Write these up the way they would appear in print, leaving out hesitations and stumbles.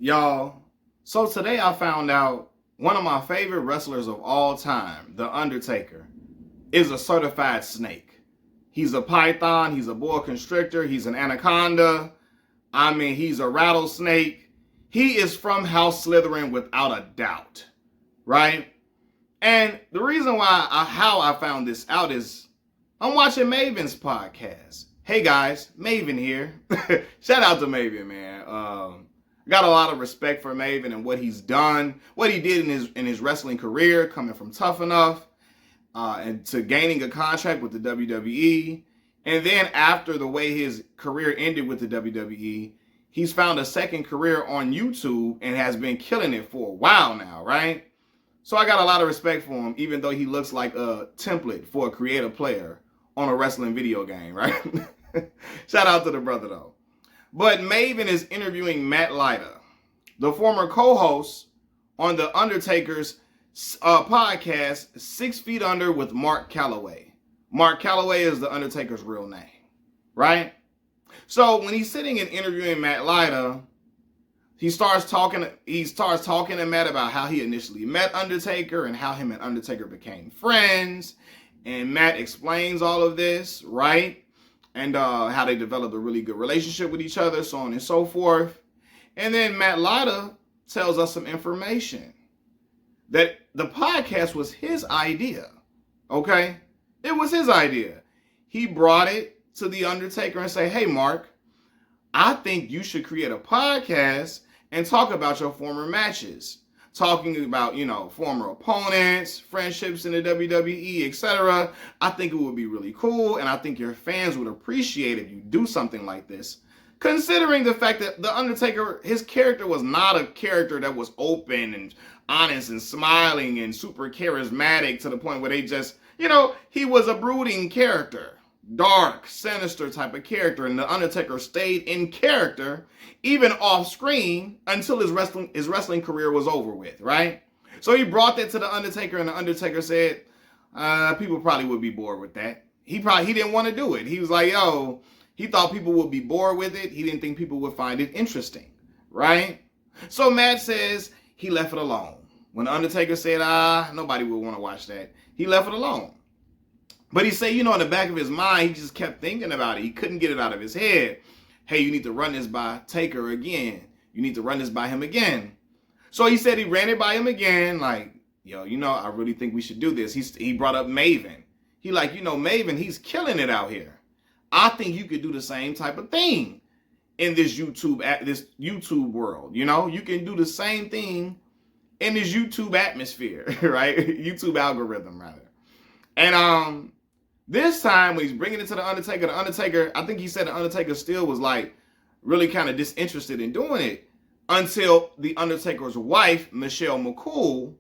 Y'all, so today I found out one of my favorite wrestlers of all time, The Undertaker, is a certified snake. He's a python, he's a boa constrictor, he's an anaconda. He's a rattlesnake. He is from House Slytherin without a doubt, right? And the reason how I found this out is I'm watching Maven's podcast. Hey guys, Maven here. Shout out to Maven, man. Got a lot of respect for Maven and what he's done, what he did in his wrestling career, coming from Tough Enough and to gaining a contract with the WWE. And then after the way his career ended with the WWE, he's found a second career on YouTube and has been killing it for a while now, right? So I got a lot of respect for him, even though he looks like a template for a creative player on a wrestling video game, right? Shout out to the brother, though. But Maven is interviewing Matt Lyda, the former co-host on The Undertaker's podcast, 6 Feet Under with Mark Calloway. Mark Calloway is The Undertaker's real name, right? So when he's sitting and interviewing Matt Lyda, he starts talking to Matt about how he initially met Undertaker and how him and Undertaker became friends. And Matt explains all of this, right? And how they developed a really good relationship with each other, so on and so forth. And then Matt Lyda tells us some information that the podcast was his idea, okay? It was his idea. He brought it to The Undertaker and say, hey, Mark, I think you should create a podcast and talk about your former matches. Talking about, former opponents, friendships in the WWE, etc. I think it would be really cool, and I think your fans would appreciate if you do something like this. Considering the fact that The Undertaker, his character was not a character that was open and honest and smiling and super charismatic to the point where they just, he was a brooding character. Dark, sinister type of character, and The Undertaker stayed in character even off screen until his wrestling career was over with, right? So he brought that to The Undertaker, and The Undertaker said, people probably would be bored with that. He didn't want to do it. He was like, he thought people would be bored with it. He didn't think people would find it interesting, right? So Matt says he left it alone. When The Undertaker said, nobody would want to watch that, he left it alone. But he said, in the back of his mind, he just kept thinking about it. He couldn't get it out of his head. Hey, you need to run this by Taker again. You need to run this by him again. So he said he ran it by him again. Like, I really think we should do this. He brought up Maven. He like, Maven, he's killing it out here. I think you could do the same type of thing in this YouTube world. You can do the same thing in this YouTube atmosphere, right? YouTube algorithm, rather. And this time when he's bringing it to The Undertaker, I think he said The Undertaker still was like really kind of disinterested in doing it until The Undertaker's wife, Michelle McCool,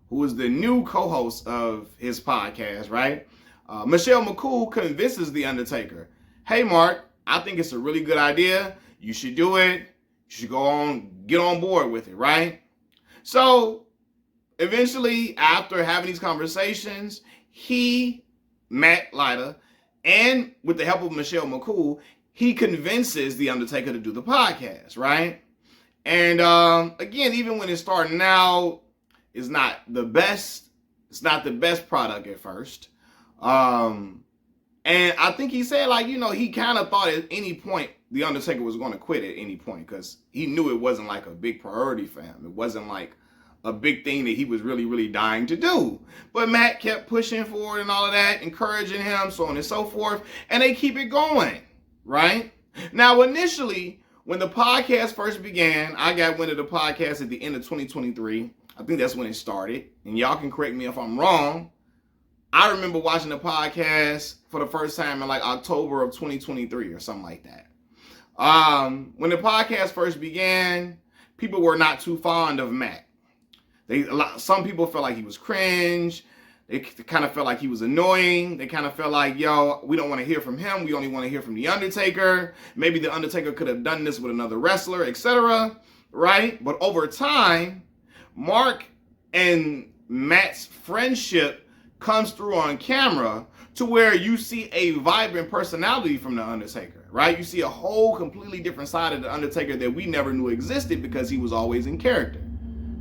who is the new co-host of his podcast, right? Michelle McCool convinces The Undertaker, hey, Mark, I think it's a really good idea. You should do it. You should get on board with it, right? So eventually, after having these conversations, Matt Lyda, and with the help of Michelle McCool, he convinces The Undertaker to do the podcast, right? And again, even when it's starting out, it's not the best product at first. And I think he said, he kind of thought at any point The Undertaker was going to quit at any point because he knew it wasn't like a big priority for him. It wasn't like a big thing that he was really, really dying to do. But Matt kept pushing forward and all of that, encouraging him, so on and so forth, and they keep it going, right? Now, initially, when the podcast first began, I got wind of the podcast at the end of 2023. I think that's when it started, and y'all can correct me if I'm wrong. I remember watching the podcast for the first time in October of 2023 or something like that. When the podcast first began, people were not too fond of Matt. Some people felt like he was cringe. They kind of felt like he was annoying. They kind of felt like, we don't want to hear from him. We only want to hear from The Undertaker. Maybe The Undertaker could have done this with another wrestler, etc. Right? But over time, Mark and Matt's friendship comes through on camera to where you see a vibrant personality from The Undertaker. right? You see a whole completely different side of the Undertaker that we never knew existed because he was always in character,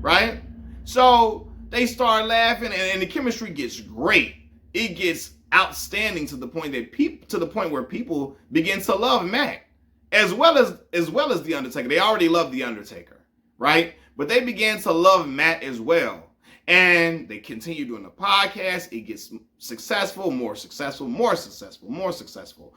right? So they start laughing, and the chemistry gets great. It gets outstanding to the point where people begin to love Matt as well as the Undertaker. They already love the Undertaker, right? But they began to love Matt as well. And they continue doing the podcast. It gets successful, more successful, more successful, more successful.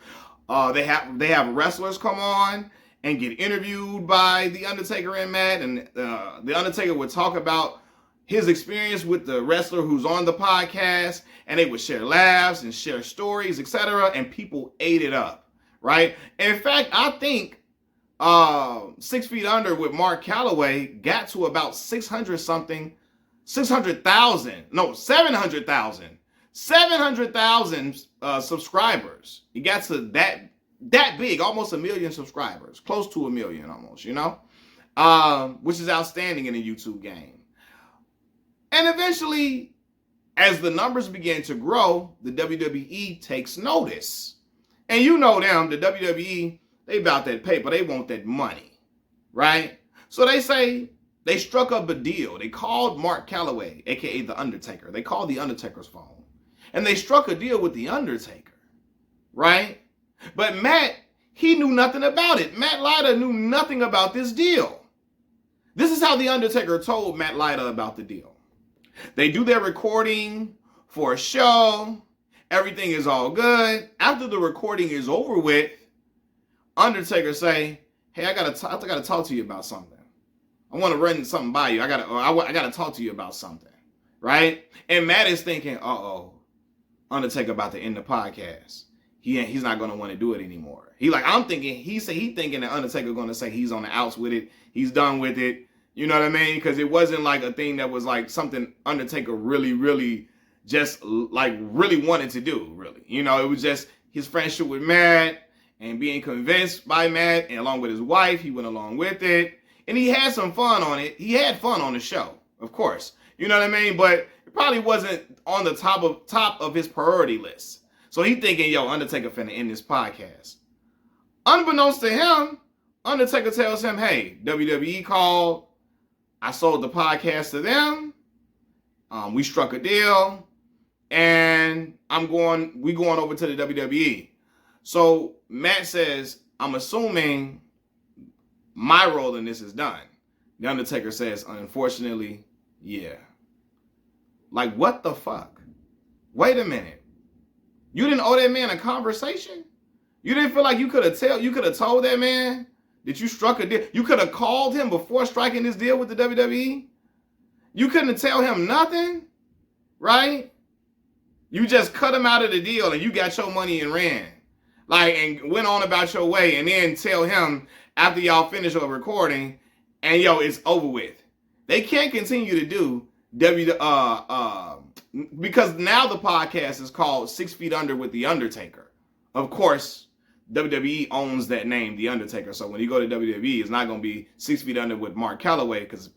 They have wrestlers come on and get interviewed by the Undertaker and Matt, and the Undertaker would talk about his experience with the wrestler who's on the podcast, and they would share laughs and share stories, etc. And people ate it up, right? In fact, I think 6 Feet Under with Mark Calloway got to about 700,000 subscribers. It got to that big, almost 1 million subscribers, close to 1 million almost, which is outstanding in a YouTube game. And eventually, as the numbers begin to grow, the WWE takes notice. And you know them, the WWE, they about that paper. They want that money, right? So they struck up a deal. They called Mark Calloway, a.k.a. The Undertaker. They called The Undertaker's phone. And they struck a deal with The Undertaker, right? But Matt, he knew nothing about it. Matt Lyda knew nothing about this deal. This is how The Undertaker told Matt Lyda about the deal. They do their recording for a show. Everything is all good. After the recording is over with, Undertaker say, "Hey, I gotta talk to you about something. I want to run something by you. I gotta talk to you about something," right? And Matt is thinking, "Uh-oh, Undertaker about to end the podcast. He's not gonna want to do it anymore." I'm thinking he thinking that Undertaker gonna say he's on the outs with it. He's done with it. You know what I mean? Because it wasn't like a thing that was like something Undertaker really, really just like really wanted to do, really. It was just his friendship with Matt and being convinced by Matt, and along with his wife, he went along with it. And he had some fun on it. He had fun on the show, of course. You know what I mean? But it probably wasn't on the top of his priority list. So he thinking, yo, Undertaker finna end this podcast. Unbeknownst to him, Undertaker tells him, hey, WWE called. I sold the podcast to them. We struck a deal, and we going over to the WWE. So Matt says, I'm assuming my role in this is done. The Undertaker says, unfortunately, yeah. Like, what the fuck? Wait a minute. You didn't owe that man a conversation? You didn't feel like you could have told that man that you struck a deal? You could have called him before striking this deal with the WWE? You couldn't tell him nothing, right? You just cut him out of the deal and you got your money and ran. And went on about your way, and then tell him after y'all finish your recording and it's over with. They can't continue to do because now the podcast is called 6 Feet Under with The Undertaker. Of course, WWE owns that name, The Undertaker. So when you go to WWE, it's not going to be 6 Feet Under with Mark Calloway, because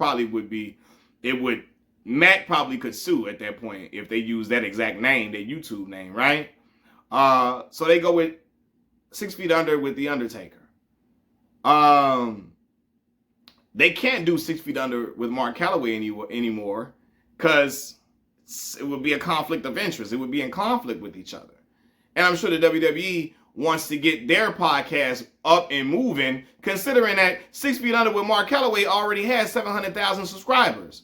Matt probably could sue at that point if they use that exact name, their YouTube name, right? So they go with 6 Feet Under with The Undertaker. They can't do 6 Feet Under with Mark Calloway anymore because it would be a conflict of interest. It would be in conflict with each other. And I'm sure the WWE wants to get their podcast up and moving, considering that 6 Feet Under with Mark Calloway already has 700,000 subscribers.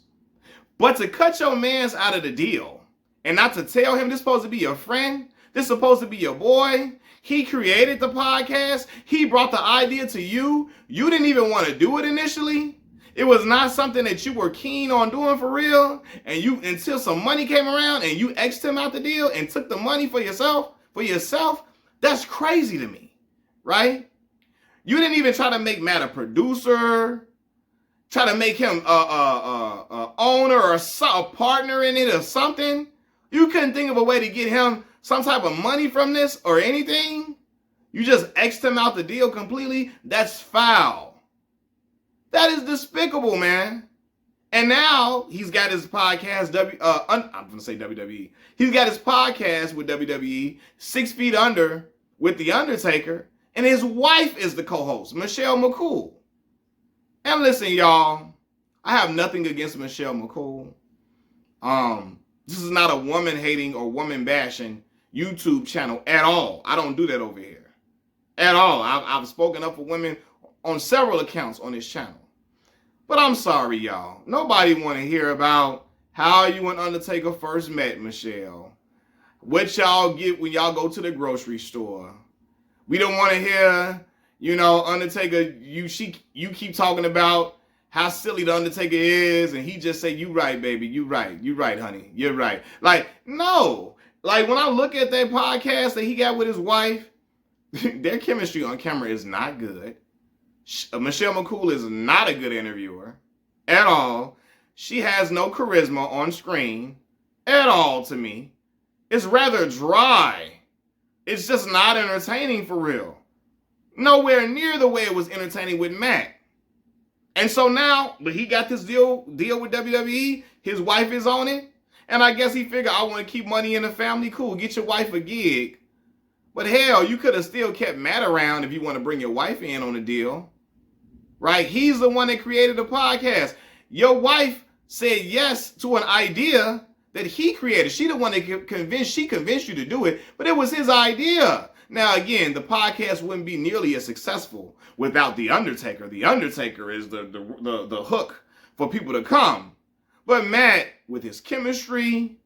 But to cut your mans out of the deal and not to tell him this is supposed to be your friend, this is supposed to be your boy, he created the podcast, he brought the idea to you, you didn't even want to do it initially, it was not something that you were keen on doing for real, and until some money came around and you X'd him out the deal and took the money for yourself, that's crazy to me, right? You didn't even try to make Matt a producer, try to make him a owner or a partner in it or something. You couldn't think of a way to get him some type of money from this or anything. You just X'd him out the deal completely. That's foul. That is despicable, man. And now he's got his podcast, I'm going to say WWE. He's got his podcast with WWE, 6 Feet Under with The Undertaker. And his wife is the co-host, Michelle McCool. And listen, y'all, I have nothing against Michelle McCool. This is not a woman hating or woman bashing YouTube channel at all. I don't do that over here at all. I've spoken up for women on several accounts on this channel. But I'm sorry, y'all. Nobody want to hear about how you and Undertaker first met, Michelle. What y'all get when y'all go to the grocery store. We don't want to hear, Undertaker, you keep talking about how silly the Undertaker is, and he just say, you right, baby, you right, honey, you're right. Like, no. Like, when I look at that podcast that he got with his wife, their chemistry on camera is not good. Michelle McCool is not a good interviewer at all. She has no charisma on screen at all to me. It's rather dry. It's just not entertaining for real. Nowhere near the way it was entertaining with Matt. And so now, but he got this deal with WWE. His wife is on it. And I guess he figured, I want to keep money in the family. Cool, get your wife a gig. But hell, you could have still kept Matt around if you want to bring your wife in on the deal. Right? He's the one that created the podcast. Your wife said yes to an idea that he created. She the one that convinced you to do it, but it was his idea. Now, again, the podcast wouldn't be nearly as successful without The Undertaker. The Undertaker is the hook for people to come. But Matt, with his chemistry,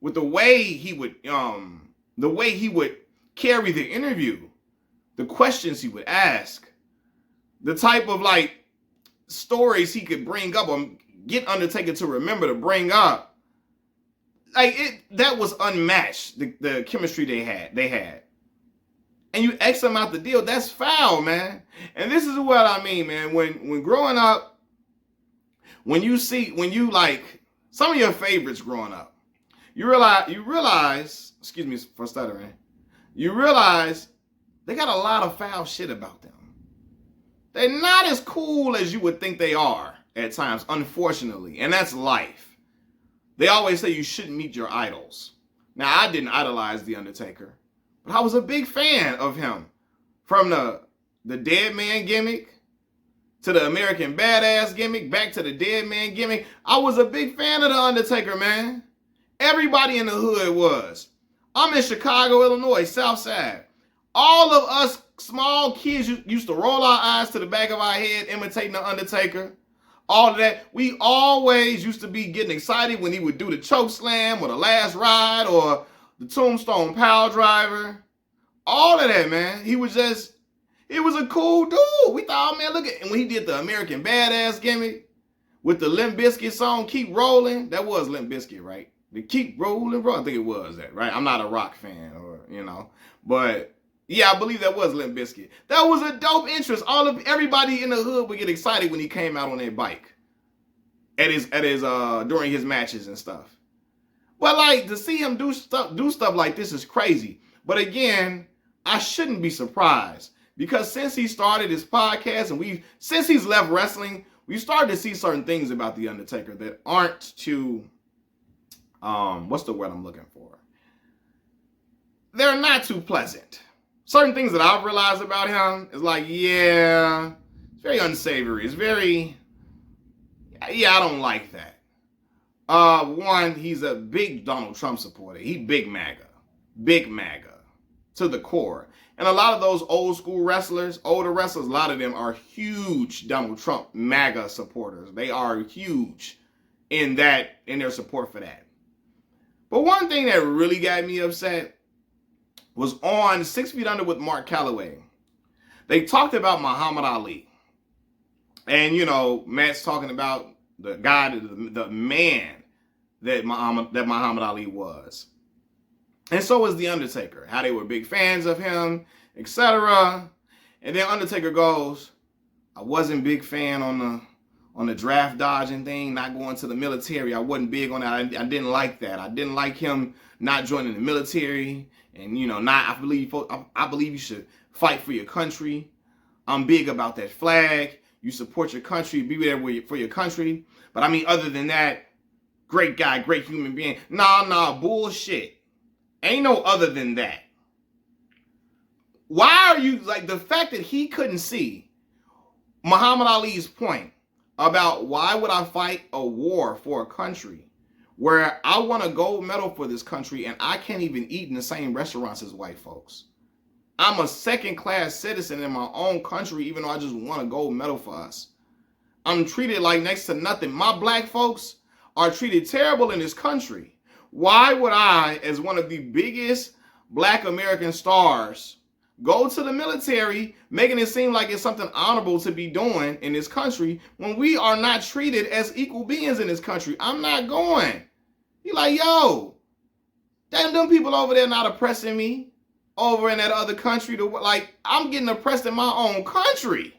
with the way he would carry the interview, the questions he would ask, the type of like stories he could bring up or get Undertaker to remember to bring up, that was unmatched. The chemistry they had. And you X them out the deal, that's foul, man. And this is what I mean, man. When growing up, when you like some of your favorites growing up, you realize, excuse me for stuttering, you realize they got a lot of foul shit about them. They're not as cool as you would think they are at times, unfortunately. And that's life. They always say you shouldn't meet your idols. Now, I didn't idolize The Undertaker, but I was a big fan of him. From the dead man gimmick to the American Badass gimmick, back to the dead man gimmick. I was a big fan of The Undertaker, man. Everybody in the hood was. I'm in Chicago, Illinois, South Side. All of us small kids used to roll our eyes to the back of our head imitating The Undertaker. All of that. We always used to be getting excited when he would do the choke slam or the last ride or the tombstone power driver. All of that, man. He was a cool dude. We thought, oh, man, look at, and when he did the American Badass gimmick with the Limp Bizkit song, Keep Rolling, that was Limp Bizkit, right? The Keep Rolling, bro. I think it was that, right? I'm not a rock fan but yeah, I believe that was Limp Bizkit. That was a dope interest. Everybody in the hood would get excited when he came out on their bike at his during his matches and stuff. Well, like, to see him do stuff like this is crazy. But again, I shouldn't be surprised because since he started his podcast and since he's left wrestling, we started to see certain things about The Undertaker that aren't too, what's the word I'm looking for? They're not too pleasant. Certain things that I've realized about him is like, yeah, it's very unsavory. It's very, yeah, I don't like that. One, he's a big Donald Trump supporter. He big MAGA to the core. And a lot of those older wrestlers, a lot of them are huge Donald Trump MAGA supporters. They are huge in their support for that. But one thing that really got me upset was on 6 Feet Under with Mark Calloway. They talked about Muhammad Ali. And, Matt's talking about the guy, the man that Muhammad Ali was. And so was The Undertaker, how they were big fans of him, etc. And then Undertaker goes, I wasn't big fan on the draft dodging thing, not going to the military. I wasn't big on that. I didn't like that. I didn't like him not joining the military. And, I believe you should fight for your country. I'm big about that flag. You support your country, be there for your country. But I mean, other than that, great guy, great human being. Nah, bullshit. Ain't no other than that. why are you, like, the fact that he couldn't see Muhammad Ali's point about why would I fight a war for a country where I want a gold medal for this country and I can't even eat in the same restaurants as white folks. I'm a second-class citizen in my own country, even though I just won a gold medal for us. I'm treated like next to nothing. My black folks are treated terrible in this country. Why would I, as one of the biggest black American stars, go to the military, making it seem like it's something honorable to be doing in this country when we are not treated as equal beings in this country? I'm not going. You're like, yo, them people over there not oppressing me over in that other country. Like, I'm getting oppressed in my own country.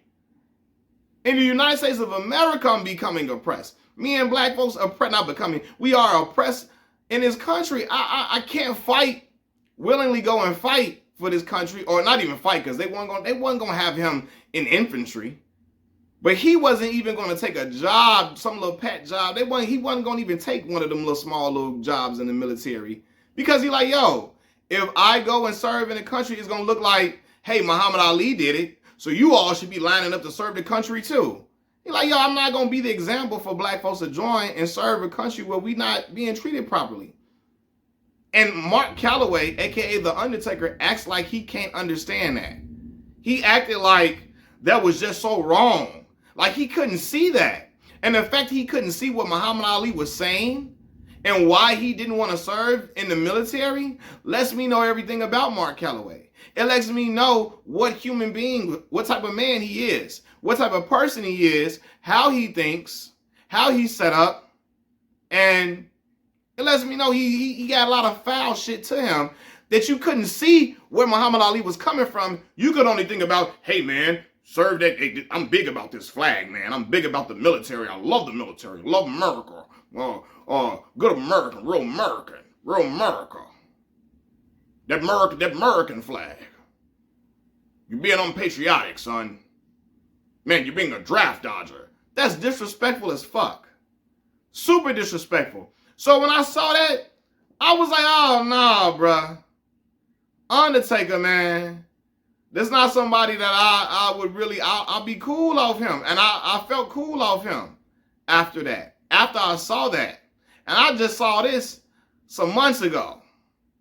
In the United States of America, I'm becoming oppressed. Me and black folks not becoming. We are oppressed in this country. I can't fight, willingly go and fight for this country, or not even fight, because they wasn't gonna have him in infantry. But he wasn't even gonna take a job, some little pet job. He wasn't gonna even take one of them little small little jobs in the military, because he like, yo, if I go and serve in the country, it's gonna look like, hey, Muhammad Ali did it, so you all should be lining up to serve the country too. He's like, yo, I'm not gonna be the example for black folks to join and serve a country where we not being treated properly. And Mark Calloway, aka The Undertaker, acts like he can't understand that. He acted like that was just so wrong. Like he couldn't see that. And the fact he couldn't see what Muhammad Ali was saying and why he didn't want to serve in the military lets me know everything about Mark Calloway. It lets me know what human being, what type of man he is, what type of person he is, how he thinks, how he's set up, and it lets me know he got a lot of foul shit to him that you couldn't see where Muhammad Ali was coming from. You could only think about, hey man, serve that. Hey, I'm big about this flag, man. I'm big about the military. I love the military. Love America. Good American, real American, real America. That American flag. You're being unpatriotic, son. Man, you're being a draft dodger. That's disrespectful as fuck. Super disrespectful. So when I saw that, I was like, oh, nah, bruh. Undertaker, man. That's not somebody that I would really, I'll be cool off him. And I felt cool off him after that. After I saw that. And I just saw this some months ago,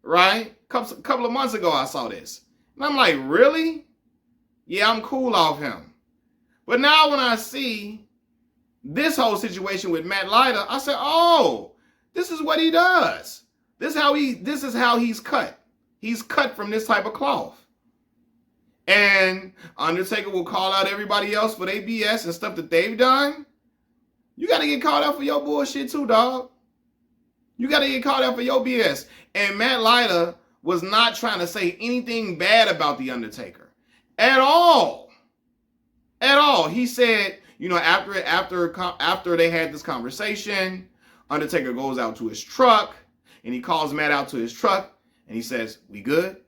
right? Couple of months ago I saw this. And I'm like, really? Yeah, I'm cool off him. But now when I see this whole situation with Matt Leiter, I said, oh, this is what he does. This is how he's cut. He's cut from this type of cloth. And Undertaker will call out everybody else for their BS and stuff that they've done. You got to get called out for your bullshit too, dog. You got to get called out for your BS. And Matt Leiter was not trying to say anything bad about The Undertaker. At all. At all. He said, you know, after they had this conversation, Undertaker goes out to his truck and he calls Matt out to his truck and he says, we good?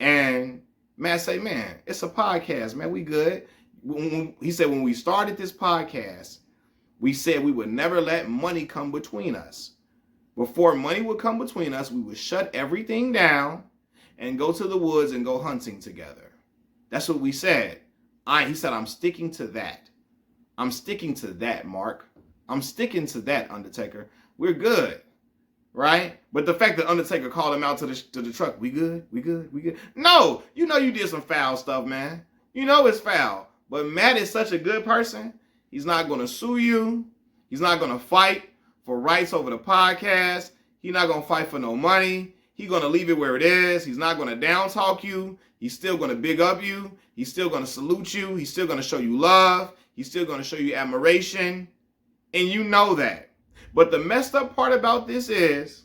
And Matt say, man, it's a podcast, man. We good. He said, when we started this podcast, we said we would never let money come between us. Before money would come between us, we would shut everything down and go to the woods and go hunting together. That's what we said. He said, I'm sticking to that. I'm sticking to that, Mark. I'm sticking to that, Undertaker. We're good, right? But the fact that Undertaker called him out to the truck, we good, we good, we good. No, you know you did some foul stuff, man. You know it's foul. But Matt is such a good person. He's not going to sue you. He's not going to fight for rights over the podcast. He's not going to fight for no money. He's going to leave it where it is. He's not going to down talk you. He's still going to big up you. He's still going to salute you. He's still going to show you love. He's still going to show you admiration. And you know that. But the messed up part about this is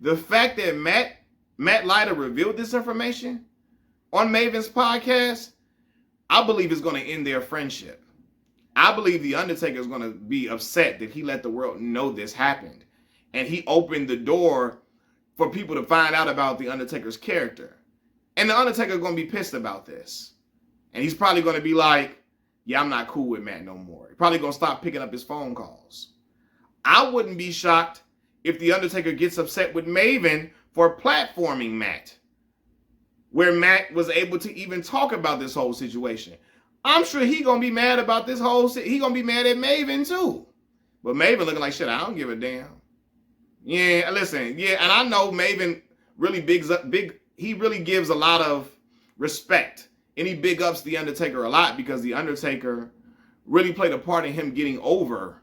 the fact that Matt Leiter revealed this information on Maven's podcast, I believe is going to end their friendship. I believe The Undertaker is going to be upset that he let the world know this happened. And he opened the door for people to find out about The Undertaker's character. And The Undertaker is going to be pissed about this. And he's probably going to be like, yeah, I'm not cool with Matt no more. He's probably going to stop picking up his phone calls. I wouldn't be shocked if The Undertaker gets upset with Maven for platforming Matt. where Matt was able to even talk about this whole situation. I'm sure he gonna be mad about this whole. He gonna be mad at Maven too. But Maven looking like shit. I don't give a damn. Yeah, listen. Yeah, and I know Maven really he really gives a lot of respect, and he big ups the Undertaker a lot because the Undertaker really played a part in him getting over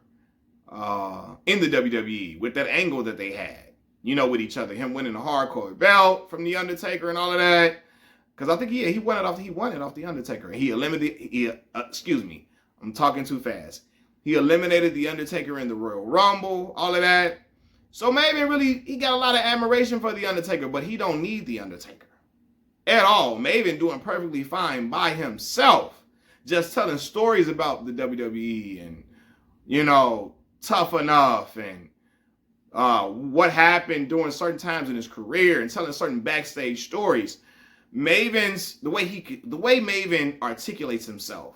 in the WWE with that angle that they had. With each other, him winning the hardcore belt from the Undertaker and all of that. Because I think he won it off the Undertaker. And he eliminated. Excuse me, I'm talking too fast. He eliminated the Undertaker in the Royal Rumble, all of that. So Maven he got a lot of admiration for the Undertaker, but he don't need the Undertaker at all. Maven doing perfectly fine by himself, just telling stories about the WWE and Tough Enough and what happened during certain times in his career and telling certain backstage stories. The way Maven articulates himself,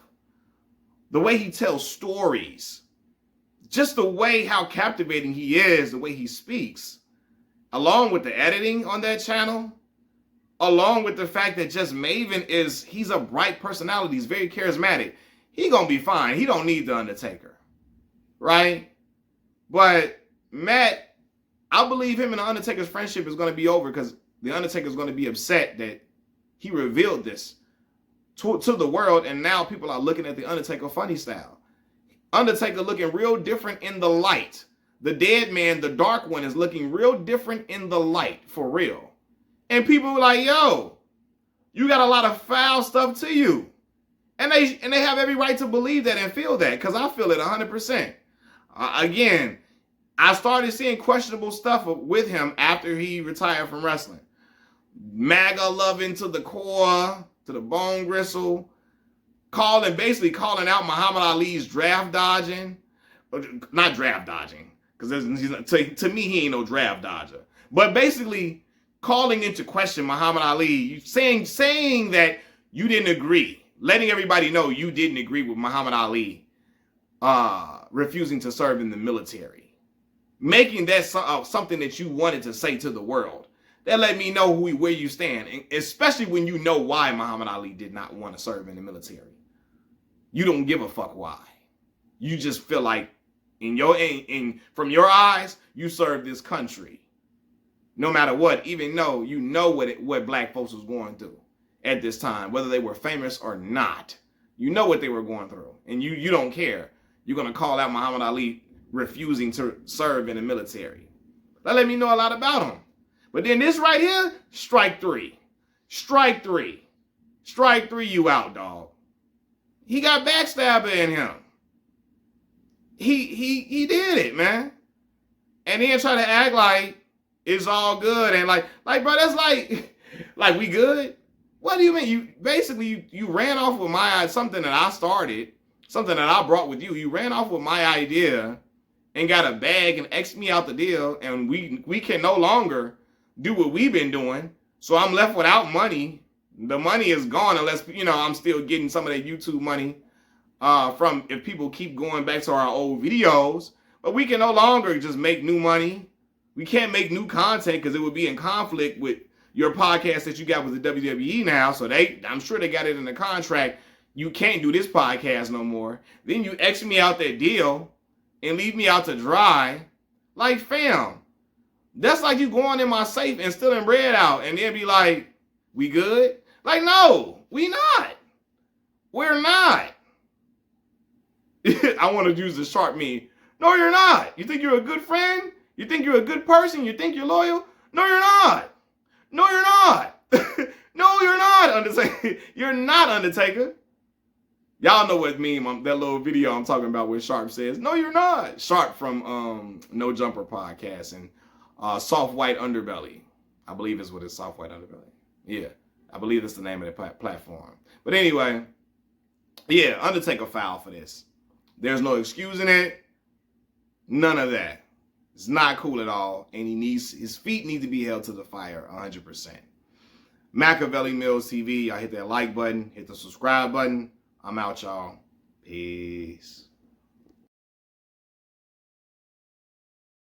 the way he tells stories, just the way how captivating he is, the way he speaks, along with the editing on that channel, along with the fact that just Maven he's a bright personality, he's very charismatic. He gonna be fine. He don't need the Undertaker, right? But Matt, I believe him and the Undertaker's friendship is going to be over because the Undertaker is going to be upset that he revealed this to the world, and now people are looking at the Undertaker funny style. Undertaker looking real different in the light. The dead man, the dark one, is looking real different in the light, for real. And people are like, yo, you got a lot of foul stuff to you. And they have every right to believe that and feel that, because I feel it 100%. Again, I started seeing questionable stuff with him after he retired from wrestling. MAGA loving to the core, to the bone gristle, basically calling out Muhammad Ali's draft dodging. Not draft dodging, because to me, he ain't no draft dodger. But basically calling into question Muhammad Ali, saying that you didn't agree, letting everybody know you didn't agree with Muhammad Ali refusing to serve in the military. Making that something that you wanted to say to the world. That let me know where you stand, and especially when you know why Muhammad Ali did not want to serve in the military. You don't give a fuck why. You just feel like from your eyes, you serve this country. No matter what, even though you know what black folks was going through at this time, whether they were famous or not. You know what they were going through, and you don't care. You're going to call out Muhammad Ali refusing to serve in the military. That let me know a lot about him. But then this right here, strike three. Strike three. Strike three, you out, dog. He got backstabber in him. He did it, man. And then try to act like it's all good and like bro, that's like we good? What do you mean? You ran off with something that I started, something that I brought with you. You ran off with my idea and got a bag and X'd me out the deal, and we can no longer do what we've been doing. So I'm left without money. The money is gone unless, I'm still getting some of that YouTube money from if people keep going back to our old videos. But we can no longer just make new money. We can't make new content because it would be in conflict with your podcast that you got with the WWE now. So I'm sure they got it in the contract. You can't do this podcast no more. Then you X me out that deal and leave me out to dry. Like, fam, that's like you going in my safe and stealing bread out and then be like, we good? Like, no, we not. We're not. I want to use the sharp meme. No, you're not. You think you're a good friend? You think you're a good person? You think you're loyal? No, you're not. No, you're not. No, you're not, Undertaker. You're not, Undertaker. Y'all know what meme, that little video I'm talking about where Sharp says, no, you're not. Sharp from No Jumper podcast and Soft White Underbelly. I believe is what it's, Soft White Underbelly. Yeah, I believe that's the name of the platform. But anyway, yeah, Undertaker foul for this. There's no excusing it. None of that. It's not cool at all. And his feet need to be held to the fire 100%. Machiavelli Mills TV. Y'all hit that like button. Hit the subscribe button. I'm out, y'all. Peace.